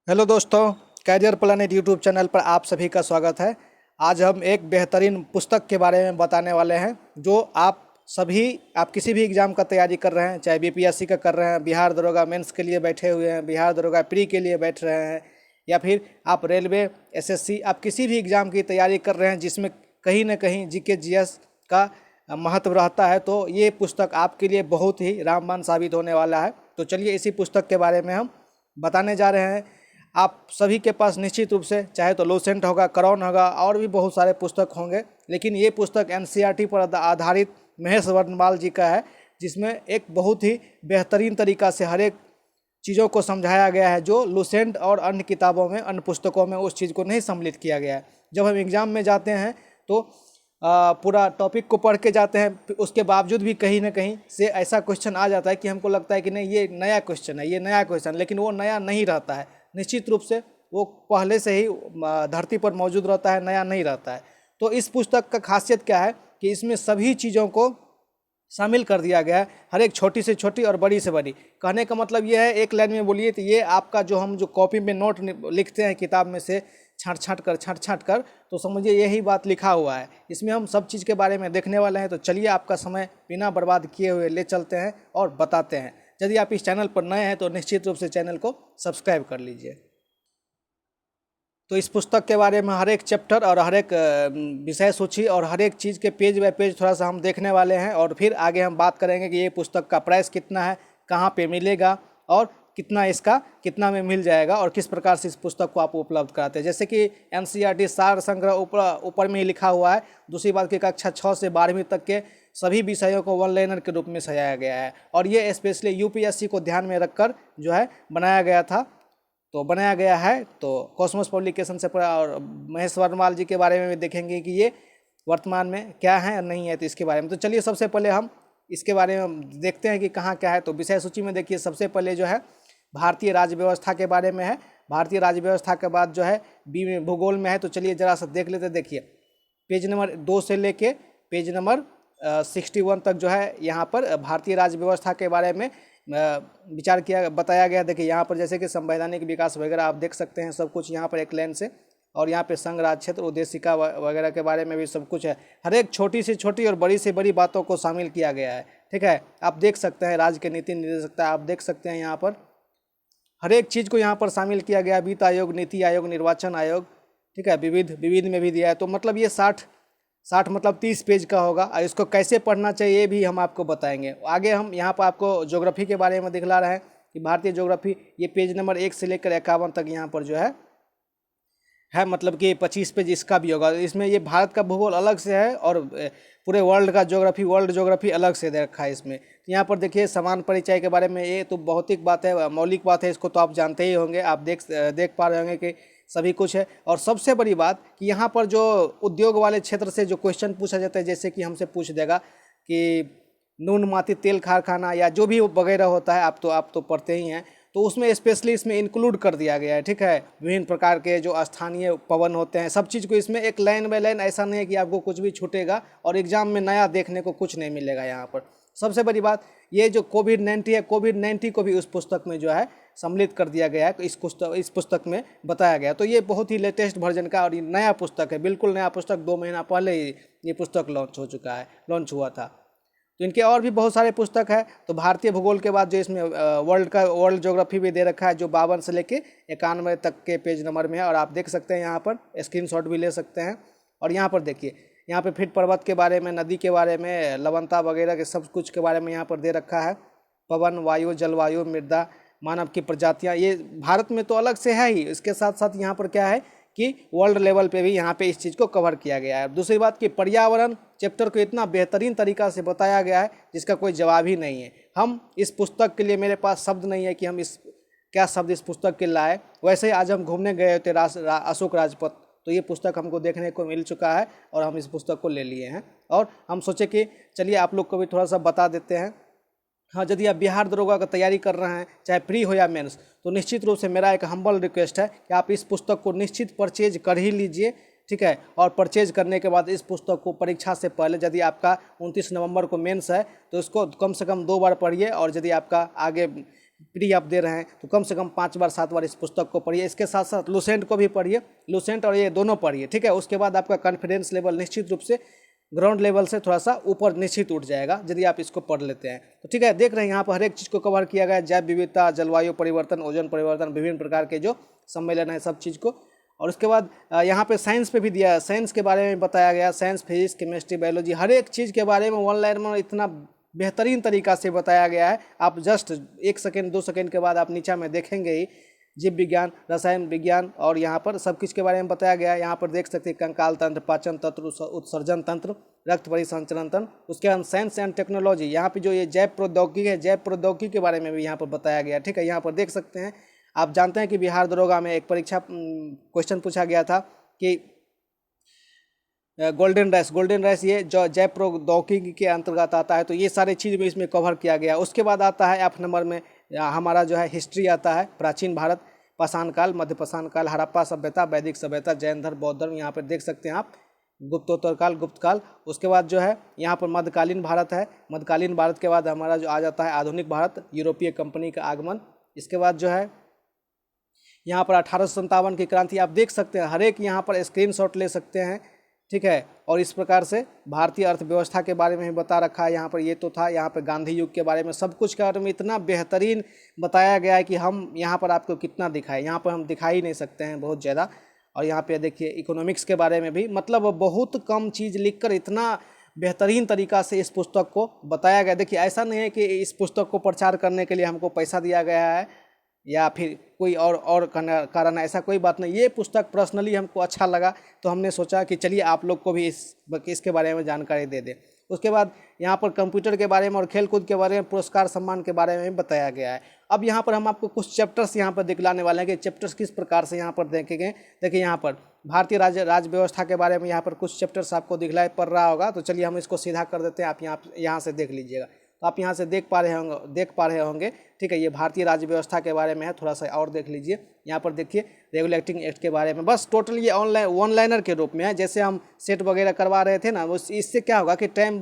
Hello दोस्तों, career planet YouTube channel पर आप सभी का स्वागत है। आज हम एक बेहतरीन पुस्तक के बारे में बताने वाले हैं जो आप किसी भी एग्ज़ाम का तैयारी कर रहे हैं, चाहे बीपीएससी का कर रहे हैं, बिहार दरोगा मेंस के लिए बैठे हुए हैं, बिहार दरोगा प्री के लिए बैठ रहे हैं, या फिर आप रेलवे एसएससी आप किसी भी एग्ज़ाम की तैयारी कर रहे हैं जिसमें कहीं ना कहीं जीके जीएस का महत्व रहता है, तो ये पुस्तक आपके लिए बहुत ही रामबाण साबित होने वाला है। तो चलिए इसी पुस्तक के बारे में हम बताने जा रहे हैं। आप सभी के पास निश्चित रूप से चाहे तो लूसेंट होगा, करौन होगा, और भी बहुत सारे पुस्तक होंगे, लेकिन ये पुस्तक एनसीईआरटी पर आधारित महेश वर्णवाल जी का है, जिसमें एक बहुत ही बेहतरीन तरीका से हर एक चीज़ों को समझाया गया है जो लूसेंट और अन्य किताबों में, अन्य पुस्तकों में उस चीज़ को नहीं सम्मिलित किया गया है। जब हम एग्ज़ाम में जाते हैं तो पूरा टॉपिक को पढ़ के जाते हैं, फिर उसके बावजूद भी कहीं ना कहीं से ऐसा क्वेश्चन आ जाता है कि हमको लगता है कि नहीं, ये नया क्वेश्चन है, ये नया क्वेश्चन, लेकिन वो नया नहीं रहता है। निश्चित रूप से वो पहले से ही धरती पर मौजूद रहता है, नया नहीं रहता है। तो इस पुस्तक का खासियत क्या है कि इसमें सभी चीज़ों को शामिल कर दिया गया है, हर एक छोटी से छोटी और बड़ी से बड़ी। कहने का मतलब ये है, एक लाइन में बोलिए तो ये आपका जो कॉपी में नोट लिखते हैं किताब में से छाँट कर, तो समझिए यही बात लिखा हुआ है। इसमें हम सब चीज़ के बारे में देखने वाले हैं। तो चलिए आपका समय बिना बर्बाद किए हुए ले चलते हैं और बताते हैं। यदि आप इस चैनल पर नए हैं तो निश्चित रूप से चैनल को सब्सक्राइब कर लीजिए। तो इस पुस्तक के बारे में हर एक चैप्टर और हर एक विषय सूची और हर एक चीज़ के पेज बाय पेज थोड़ा सा हम देखने वाले हैं, और फिर आगे हम बात करेंगे कि ये पुस्तक का प्राइस कितना है, कहाँ पे मिलेगा, और कितना में मिल जाएगा, और किस प्रकार से इस पुस्तक को आप उपलब्ध कराते हैं। जैसे कि एनसीईआरटी सार संग्रह ऊपर में ही लिखा हुआ है। दूसरी बात की कक्षा 6 से 12वीं तक के सभी विषयों को वन लाइनर के रूप में सजाया गया है, और ये स्पेशली यूपीएससी को ध्यान में रखकर जो है बनाया गया था, तो बनाया गया है। तो कॉस्मोस पब्लिकेशन से पढ़ा, और महेश वर्णवाल जी के बारे में भी देखेंगे कि ये वर्तमान में क्या है और नहीं है, तो इसके बारे में। तो चलिए सबसे पहले हम इसके बारे में देखते हैं कि कहाँ क्या है। तो विषय सूची में देखिए, सबसे पहले जो है भारतीय राज्य व्यवस्था के बारे में है। भारतीय राज्य व्यवस्था के बाद जो है बी में भूगोल में है। तो चलिए ज़रा सा देख लेते। देखिए पेज नंबर 2 से लेके पेज नंबर 61 तक जो है यहाँ पर भारतीय राज्य व्यवस्था के बारे में विचार किया, बताया गया। देखिए यहाँ पर जैसे कि संवैधानिक विकास वगैरह आप देख सकते हैं, सब कुछ यहाँ पर एक लाइन से। और यहाँ पे संघ राज्य क्षेत्र, उद्देशिका वगैरह के बारे में भी सब कुछ है। हर एक छोटी से छोटी और बड़ी से बड़ी बातों को शामिल किया गया है। ठीक है, आप देख सकते हैं राज्य के नीति निर्देशकता, आप देख सकते हैं यहाँ पर हर एक चीज़ को यहाँ पर शामिल किया गया। वित्त आयोग, नीति आयोग, निर्वाचन आयोग, ठीक है, विविध में भी दिया है। तो मतलब ये 60 मतलब 30 पेज का होगा, और इसको कैसे पढ़ना चाहिए ये भी हम आपको बताएंगे। आगे हम यहाँ पर आपको ज्योग्राफी के बारे में दिखला रहे हैं कि भारतीय ज्योग्राफी, ये पेज नंबर 1 से लेकर 51 तक यहाँ पर जो है मतलब कि 25 पेज इसका भी होगा। इसमें ये भारत का भूगोल अलग से है, और पूरे वर्ल्ड का वर्ल्ड ज्योग्राफी अलग से दे रखा है इसमें। यहाँ पर देखिए समान परिचय के बारे में, ये तो भौतिक बात है, मौलिक बात है, इसको तो आप जानते ही होंगे। आप देख पा रहे होंगे कि सभी कुछ है। और सबसे बड़ी बात कि यहाँ पर जो उद्योग वाले क्षेत्र से जो क्वेश्चन पूछा जाता है, जैसे कि हमसे पूछ देगा कि नून माती तेल कारखाना या जो भी वगैरह होता है, आप तो पढ़ते ही हैं, तो उसमें स्पेशली इसमें इंक्लूड कर दिया गया है। ठीक है, विभिन्न प्रकार के जो स्थानीय पवन होते हैं, सब चीज़ को इसमें एक लाइन बाय लाइन, ऐसा नहीं है कि आपको कुछ भी छूटेगा और एग्जाम में नया देखने को कुछ नहीं मिलेगा यहाँ पर। सबसे बड़ी बात ये जो कोविड-19 है, कोविड-19 को भी उस पुस्तक में जो है सम्मिलित कर दिया गया है, इस पुस्तक में बताया गया। तो ये बहुत ही लेटेस्ट वर्जन का और ये नया पुस्तक है, बिल्कुल नया पुस्तक। 2 महीना पहले ही ये पुस्तक लॉन्च हुआ था। तो इनके और भी बहुत सारे पुस्तक है। तो भारतीय भूगोल के बाद जो इसमें वर्ल्ड ज्योग्राफी भी दे रखा है, जो 52 से लेके 91 तक के पेज नंबर में है, और आप देख सकते हैं यहाँ पर स्क्रीनशॉट भी ले सकते हैं। और यहाँ पर देखिए, यहाँ पे फिर पर्वत के बारे में, नदी के बारे में, लवणता वगैरह के सब कुछ के बारे में यहाँ पर दे रखा है। पवन, वायु, जलवायु, मृदा, मानव की प्रजातियाँ, ये भारत में तो अलग से है ही, इसके साथ साथ यहाँ पर क्या है कि वर्ल्ड लेवल पे भी यहाँ पे इस चीज़ को कवर किया गया है। दूसरी बात कि पर्यावरण चैप्टर को इतना बेहतरीन तरीका से बताया गया है जिसका कोई जवाब ही नहीं है। हम इस पुस्तक के लिए, मेरे पास शब्द नहीं है कि हम क्या शब्द इस पुस्तक के लाए। वैसे ही आज हम घूमने गए थे अशोक राजपथ, तो ये पुस्तक हमको देखने को मिल चुका है और हम इस पुस्तक को ले लिए हैं, और हम सोचे कि चलिए आप लोग को भी थोड़ा सा बता देते हैं। हाँ, यदि आप बिहार दरोगा का तैयारी कर रहे हैं, चाहे प्री हो या मेंस, तो निश्चित रूप से मेरा एक हम्बल रिक्वेस्ट है कि आप इस पुस्तक को निश्चित परचेज कर ही लीजिए। ठीक है, और परचेज करने के बाद इस पुस्तक को परीक्षा से पहले, यदि आपका 29 नवंबर को मेंस है, तो इसको कम से कम 2 बार पढ़िए। और यदि आपका आगे फ्री आप दे रहे हैं तो कम से कम 5 बार 7 बार इस पुस्तक को पढ़िए। इसके साथ साथ लुसेंट को भी पढ़िए, लुसेंट और ये दोनों पढ़िए, ठीक है। उसके बाद आपका कॉन्फिडेंस लेवल निश्चित रूप से ग्राउंड लेवल से थोड़ा सा ऊपर निश्चित उठ जाएगा यदि आप इसको पढ़ लेते हैं तो, ठीक है। देख रहे हैं यहाँ पर हर एक चीज़ को कवर किया गया है, जैव विविधता, जलवायु परिवर्तन, ओजोन परिवर्तन, विभिन्न प्रकार के जो सम्मेलन है सब चीज़ को। और उसके बाद यहाँ पे साइंस पे भी दिया है, साइंस के बारे में बताया गया, साइंस, फिजिक्स, केमिस्ट्री, बायोलॉजी, हर एक चीज़ के बारे में ऑनलाइन में इतना बेहतरीन तरीका से बताया गया है। आप जस्ट 1 सेकेंड 2 सेकेंड के बाद आप नीचे में देखेंगे ही जीव विज्ञान, रसायन विज्ञान और यहाँ पर सब कुछ के बारे में बताया गया है। यहाँ पर देख सकते हैं कंकाल तंत्र, पाचन तंत्र, उत्सर्जन तंत्र, रक्त परिसंचरण तंत्र। उसके बाद साइंस एंड टेक्नोलॉजी, यहाँ पे जो ये जैव प्रौद्योगिकी है, जैव प्रौद्योगिकी के बारे में भी यहाँ पर बताया गया है, ठीक है। यहाँ पर देख सकते हैं, आप जानते हैं कि बिहार दरोगा में एक परीक्षा क्वेश्चन पूछा गया था कि गोल्डन राइस ये जो जैव प्रौद्योगिकी के अंतर्गत आता है, तो ये सारी चीज़ भी इसमें कवर किया गया। उसके बाद आता है 8 नंबर में हमारा जो है हिस्ट्री आता है, प्राचीन भारत, पाषाण काल, मध्य पाषाण काल, हड़प्पा सभ्यता, वैदिक सभ्यता, जैन धर्म, बौद्ध धर्म, यहाँ पर देख सकते हैं आप, गुप्तोत्तर काल, गुप्त काल। उसके बाद जो है यहाँ पर मध्यकालीन भारत है, मध्यकालीन भारत के बाद हमारा जो आ जाता है आधुनिक भारत, यूरोपीय कंपनी का आगमन। इसके बाद जो है यहाँ पर 1857 की क्रांति, आप देख सकते हैं, हर एक यहाँ पर स्क्रीनशॉट ले सकते हैं, ठीक है। और इस प्रकार से भारतीय अर्थव्यवस्था के बारे में भी बता रखा है यहाँ पर, ये तो था। यहाँ पर गांधी युग के बारे में, सब कुछ के बारे में इतना बेहतरीन बताया गया है कि हम यहाँ पर आपको कितना दिखाएं, यहाँ पर हम दिखा ही नहीं सकते हैं बहुत ज़्यादा। और यहाँ पे देखिए इकोनॉमिक्स के बारे में भी, मतलब बहुत कम चीज़ लिखकर इतना बेहतरीन तरीका से इस पुस्तक को बताया गया। देखिए ऐसा नहीं है कि इस पुस्तक को प्रचार करने के लिए हमको पैसा दिया गया है या फिर कोई और कारण है, ऐसा कोई बात नहीं। ये पुस्तक पर्सनली हमको अच्छा लगा तो हमने सोचा कि चलिए आप लोग को भी इसके बारे में जानकारी दे दें। उसके बाद यहाँ पर कंप्यूटर के बारे में और खेलकूद के बारे में, पुरस्कार सम्मान के बारे में भी बताया गया है। अब यहाँ पर हम आपको कुछ चैप्टर्स यहाँ पर दिखलाने वाले हैं कि चैप्टर्स किस प्रकार से यहाँ पर देखेंगे। देखिए यहाँ पर भारतीय राज व्यवस्था के बारे में यहाँ पर कुछ चैप्टर्स आपको दिखलाई पड़ रहा होगा, तो चलिए हम इसको सीधा कर देते हैं, आप यहाँ से देख लीजिएगा। तो आप यहाँ से देख पा रहे होंगे, ठीक है। ये भारतीय राज्य व्यवस्था के बारे में है, थोड़ा सा और देख लीजिए। यहाँ पर देखिए रेगुलेटिंग एक्ट के बारे में, बस टोटल ये वन लाइनर के रूप में है। जैसे हम सेट वगैरह करवा रहे थे ना, वो इससे क्या होगा कि टाइम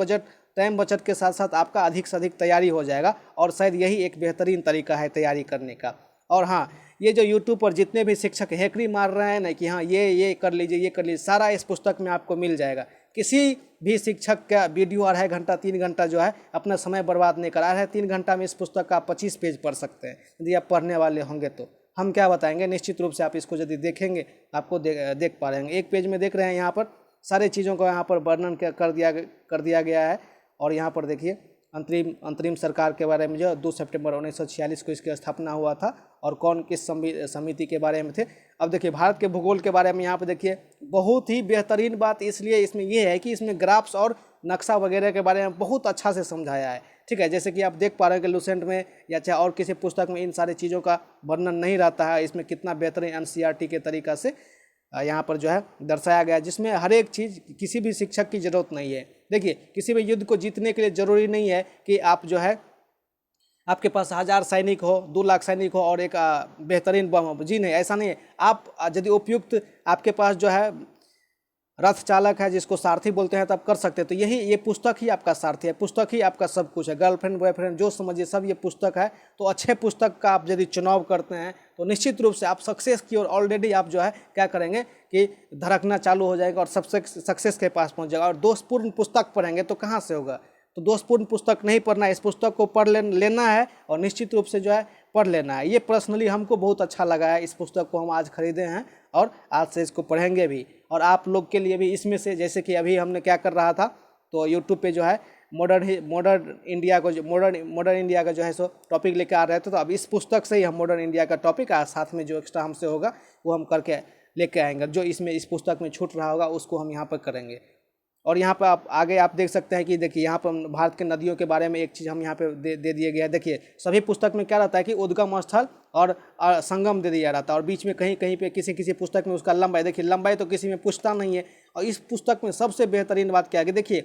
बचत के साथ साथ आपका अधिक से अधिक तैयारी हो जाएगा, और शायद यही एक बेहतरीन तरीका है तैयारी करने का। और हाँ, ये जो यूट्यूब पर जितने भी शिक्षक हैकरी मार रहे हैं ना कि हाँ ये कर लीजिए, सारा इस पुस्तक में आपको मिल जाएगा। किसी भी शिक्षक का वीडियो 2.5 घंटा 3 घंटा जो है अपना समय बर्बाद नहीं करा है। 3 घंटा में इस पुस्तक का आप 25 पेज पढ़ सकते हैं यदि आप पढ़ने वाले होंगे तो। हम क्या बताएंगे, निश्चित रूप से आप इसको यदि देखेंगे आपको देख पा रहे हैं। एक पेज में देख रहे हैं, यहाँ पर सारे चीज़ों को यहाँ पर वर्णन कर दिया गया है। और यहाँ पर देखिए अंतरिम सरकार के बारे में, जो 2 सितंबर 1946 को इसकी स्थापना हुआ था, और कौन किस समिति के बारे में थे। अब देखिए भारत के भूगोल के बारे में यहाँ पे देखिए बहुत ही बेहतरीन बात इसलिए इसमें ये है कि इसमें ग्राफ्स और नक्शा वगैरह के बारे में बहुत अच्छा से समझाया है, ठीक है। जैसे कि आप देख पा रहे हैं कि लुसेंट में या चाहे और किसी पुस्तक में इन सारी चीज़ों का वर्णन नहीं रहता है। इसमें कितना बेहतरीन एनसीईआरटी के तरीका से यहाँ पर जो है दर्शाया गया है, जिसमें हर एक चीज़, किसी भी शिक्षक की ज़रूरत नहीं है। देखिए किसी भी युद्ध को जीतने के लिए ज़रूरी नहीं है कि आप जो है आपके पास 1000 सैनिक हो, 2 लाख सैनिक हो और एक बेहतरीन बम हो, जी नहीं, ऐसा नहीं है। आप यदि उपयुक्त आपके पास जो है रथ चालक है, जिसको सारथी बोलते हैं, तब कर सकते हैं। तो ये पुस्तक ही आपका सारथी है, पुस्तक ही आपका सब कुछ है। गर्लफ्रेंड बॉयफ्रेंड जो समझिए सब ये पुस्तक है। तो अच्छे पुस्तक का आप यदि चुनाव करते हैं तो निश्चित रूप से आप सक्सेस की ओर ऑलरेडी आप जो है क्या करेंगे कि धड़कना चालू हो जाएगा और सबसे सक्सेस के पास पहुंच जाएगा। और दोषपूर्ण पुस्तक पढ़ेंगे तो कहाँ से होगा। तो दोषपूर्ण पुस्तक नहीं पढ़ना है, इस पुस्तक को पढ़ लेना है और निश्चित रूप से जो है पढ़ लेना है। ये पर्सनली हमको बहुत अच्छा लगा है। इस पुस्तक को हम आज खरीदे हैं और आज से इसको पढ़ेंगे भी। और आप लोग के लिए भी इसमें से, जैसे कि अभी हमने क्या कर रहा था, तो यूट्यूब पे जो है मॉडर्न इंडिया का जो है सो टॉपिक लेकर आ रहे थे। तो अब इस पुस्तक से ही हम मॉडर्न इंडिया का टॉपिक साथ में जो एक्स्ट्रा हमसे होगा वो हम करके लेके आएंगे। जो इसमें इस पुस्तक में छूट रहा होगा उसको हम यहाँ पर करेंगे। और यहाँ पर आप आगे आप देख सकते हैं कि देखिए यहाँ पर भारत के नदियों के बारे में एक चीज़ हम यहाँ पे दे दिए गया है। देखिए सभी पुस्तक में क्या रहता है कि उद्गम स्थल और संगम दे दिया रहता है, और बीच में कहीं पे किसी पुस्तक में उसका लंबाई, देखिए लंबाई तो किसी में पूछता नहीं है। और इस पुस्तक में सबसे बेहतरीन बात क्या है कि देखिए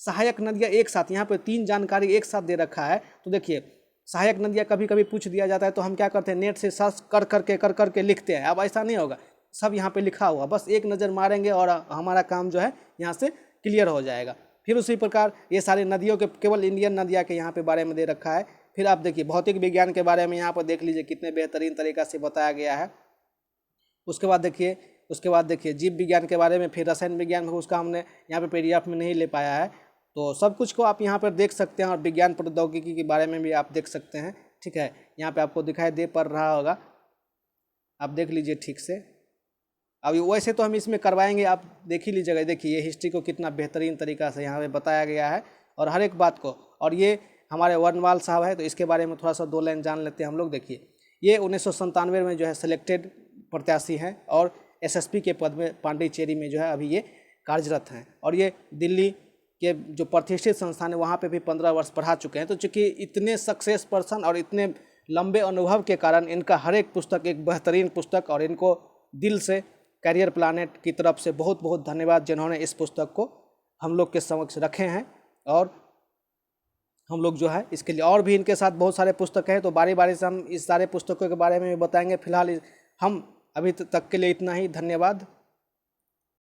सहायक नदियाँ एक साथ, यहाँ पर 3 जानकारी एक साथ दे रखा है। तो देखिए सहायक नदियाँ कभी कभी पूछ दिया जाता है तो हम क्या करते हैं, नेट से सर्च कर करके लिखते हैं। अब ऐसा नहीं होगा, सब यहाँ पे लिखा हुआ, बस एक नज़र मारेंगे और हमारा काम जो है यहाँ से क्लियर हो जाएगा। फिर उसी प्रकार ये सारी नदियों के, केवल इंडियन नदियाँ के यहाँ पे बारे में दे रखा है। फिर आप देखिए भौतिक विज्ञान के बारे में यहाँ पर देख लीजिए कितने बेहतरीन तरीक़ा से बताया गया है। उसके बाद देखिए जीव विज्ञान के बारे में, फिर रसायन विज्ञान में, उसका हमने यहाँ पे PDF में नहीं ले पाया है, तो सब कुछ को आप यहाँ पर देख सकते हैं। और विज्ञान प्रौद्योगिकी के बारे में भी आप देख सकते हैं, ठीक है। यहाँ पे आपको दिखाई दे पड़ रहा होगा, आप देख लीजिए ठीक से। अभी वैसे तो हम इसमें करवाएंगे, आप देख ही लीजिएगा। देखिए ये हिस्ट्री को कितना बेहतरीन तरीक़ा से यहाँ पे बताया गया है और हर एक बात को। और ये हमारे वर्णवाल साहब है, तो इसके बारे में थोड़ा सा 2 लाइन जान लेते हैं हम लोग। देखिए ये 1997 में जो है सिलेक्टेड प्रत्याशी हैं और SSP के पद में पांडिचेरी में जो है अभी ये कार्यरत हैं। और ये दिल्ली के जो प्रतिष्ठित संस्थान है वहाँ पे भी 15 वर्ष पढ़ा चुके हैं। तो चूँकि इतने सक्सेस पर्सन और इतने लंबे अनुभव के कारण इनका हर एक पुस्तक एक बेहतरीन पुस्तक, और इनको दिल से करियर प्लानेट की तरफ से बहुत बहुत धन्यवाद, जिन्होंने इस पुस्तक को हम लोग के समक्ष रखे हैं। और हम लोग जो है इसके लिए और भी इनके साथ बहुत सारे पुस्तक हैं, तो बारी बारी से हम इस सारे पुस्तकों के बारे में भी बताएंगे। फिलहाल हम अभी तक के लिए इतना ही, धन्यवाद।